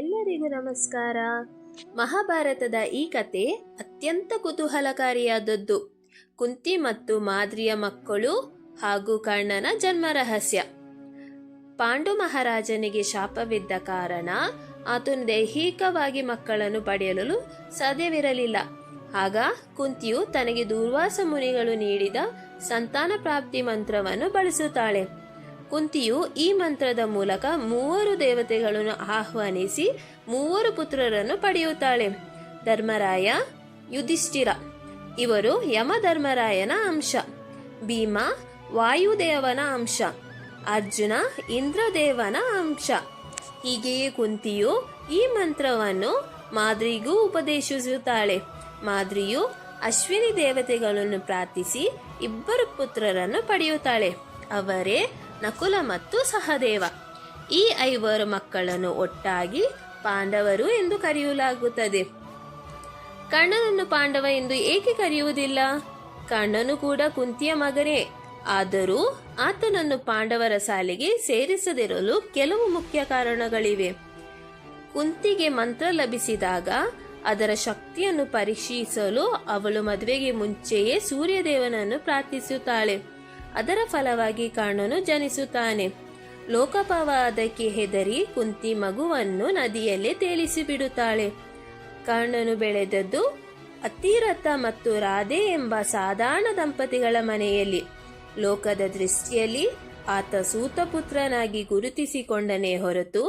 ಎಲ್ಲರಿಗೂ ನಮಸ್ಕಾರ. ಮಹಾಭಾರತದ ಈ ಕತೆ ಅತ್ಯಂತ ಕುತೂಹಲಕಾರಿಯಾದದ್ದು. ಕುಂತಿ ಮತ್ತು ಮಾದ್ರಿಯ ಮಕ್ಕಳು ಹಾಗೂ ಕರ್ಣನ ಜನ್ಮ ರಹಸ್ಯ. ಪಾಂಡು ಮಹಾರಾಜನಿಗೆ ಶಾಪವಿದ್ದ ಕಾರಣ ಆತನು ದೈಹಿಕವಾಗಿ ಮಕ್ಕಳನ್ನು ಪಡೆಯಲು ಸಾಧ್ಯವಿರಲಿಲ್ಲ. ಆಗ ಕುಂತಿಯು ತನಗೆ ದೂರ್ವಾಸ ಮುನಿಗಳು ನೀಡಿದ ಸಂತಾನ ಪ್ರಾಪ್ತಿ ಮಂತ್ರವನ್ನು ಬಳಸುತ್ತಾಳೆ. ಕುಂತಿಯು ಈ ಮಂತ್ರದ ಮೂಲಕ 3 ದೇವತೆಗಳನ್ನು ಆಹ್ವಾನಿಸಿ 3 ಪುತ್ರರನ್ನು ಪಡೆಯುತ್ತಾಳೆ. ಧರ್ಮರಾಯ, ಯುಧಿಷ್ಠಿರ ಇವರು ಯಮಧರ್ಮರಾಯನ ಅಂಶ, ಭೀಮ ವಾಯುದೇವನ ಅಂಶ, ಅರ್ಜುನ ಇಂದ್ರದೇವನ ಅಂಶ. ಹೀಗೆಯೇ ಕುಂತಿಯು ಈ ಮಂತ್ರವನ್ನು ಮಾದ್ರಿಗೂ ಉಪದೇಶಿಸುತ್ತಾಳೆ. ಮಾದ್ರಿಯು ಅಶ್ವಿನಿ ದೇವತೆಗಳನ್ನು ಪ್ರಾರ್ಥಿಸಿ 2 ಪುತ್ರರನ್ನು ಪಡೆಯುತ್ತಾಳೆ. ಅವರೇ ನಕುಲ ಮತ್ತು ಸಹದೇವ. ಈ 5 ಮಕ್ಕಳನ್ನು ಒಟ್ಟಾಗಿ ಪಾಂಡವರು ಎಂದು ಕರೆಯಲಾಗುತ್ತದೆ. ಕರ್ಣನನ್ನು ಪಾಂಡವ ಎಂದು ಏಕೆ ಕರೆಯುವುದಿಲ್ಲ? ಕರ್ಣನು ಕೂಡ ಕುಂತಿಯ ಮಗನೇ. ಆದರೂ ಆತನನ್ನು ಪಾಂಡವರ ಸಾಲಿಗೆ ಸೇರಿಸದಿರಲು ಕೆಲವು ಮುಖ್ಯ ಕಾರಣಗಳಿವೆ. ಕುಂತಿಗೆ ಮಂತ್ರ ಲಭಿಸಿದಾಗ ಅದರ ಶಕ್ತಿಯನ್ನು ಪರೀಕ್ಷಿಸಲು ಅವಳು ಮದುವೆಗೆ ಮುಂಚೆಯೇ ಸೂರ್ಯದೇವನನ್ನು ಪ್ರಾರ್ಥಿಸುತ್ತಾಳೆ. ಅದರ ಫಲವಾಗಿ ಕರ್ಣನು ಜನಿಸುತ್ತಾನೆ. ಲೋಕಪವಾದಕ್ಕೆ ಹೆದರಿ ಕುಂತಿ ಮಗುವನ್ನು ನದಿಯಲ್ಲೇ ತೇಲಿಸಿ ಬಿಡುತ್ತಾಳೆ. ಕರ್ಣನು ಬೆಳೆದದ್ದು ಅತಿರಥ ಮತ್ತು ರಾಧೆ ಎಂಬ ಸಾಧಾರಣ ದಂಪತಿಗಳ ಮನೆಯಲ್ಲಿ. ಲೋಕದ ದೃಷ್ಟಿಯಲ್ಲಿ ಆತ ಸೂತಪುತ್ರನಾಗಿ ಗುರುತಿಸಿಕೊಂಡನೇ ಹೊರತು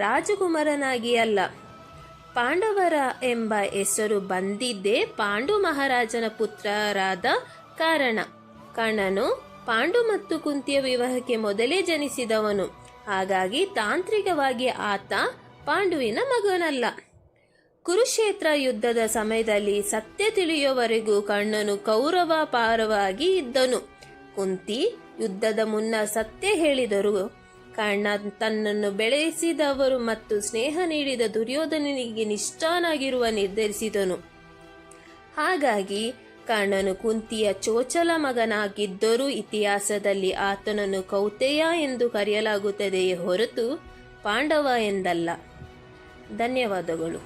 ರಾಜಕುಮಾರನಾಗಿ ಅಲ್ಲ. ಪಾಂಡವರ ಎಂಬ ಹೆಸರು ಬಂದಿದ್ದೇ ಪಾಂಡು ಮಹಾರಾಜನ ಪುತ್ರರಾದ ಕಾರಣ. ಕರ್ಣನು ಪಾಂಡು ಮತ್ತು ಕುಂತಿಯ ವಿವಾಹಕ್ಕೆ ಮೊದಲೇ ಜನಿಸಿದವನು. ಹಾಗಾಗಿ ತಾಂತ್ರಿಕವಾಗಿ ಆತ ಪಾಂಡುವಿನ ಮಗನಲ್ಲ. ಕುರುಕ್ಷೇತ್ರ ಯುದ್ಧದ ಸಮಯದಲ್ಲಿ ಸತ್ಯ ತಿಳಿಯುವವರೆಗೂ ಕರ್ಣನು ಕೌರವ ಪಾರವಾಗಿ ಇದ್ದನು. ಕುಂತಿ ಯುದ್ಧದ ಮುನ್ನ ಸತ್ಯ ಹೇಳಿದರು. ಕರ್ಣ ತನ್ನನ್ನು ಬೆಳೆಸಿದವರು ಮತ್ತು ಸ್ನೇಹ ನೀಡಿದ ದುರ್ಯೋಧನನಿಗೆ ನಿಷ್ಠನಾಗಿರುವ ನಿರ್ಧರಿಸಿದನು. ಹಾಗಾಗಿ ಕರ್ಣನು ಕುಂತಿಯ ಚೋಚಲ ಮಗನಾಗಿದ್ದರೂ ಇತಿಹಾಸದಲ್ಲಿ ಆತನನ್ನು ಕೌತೆಯ ಎಂದು ಕರೆಯಲಾಗುತ್ತದೆಯೇ ಹೊರತು ಪಾಂಡವ ಎಂದಲ್ಲ. ಧನ್ಯವಾದಗಳು.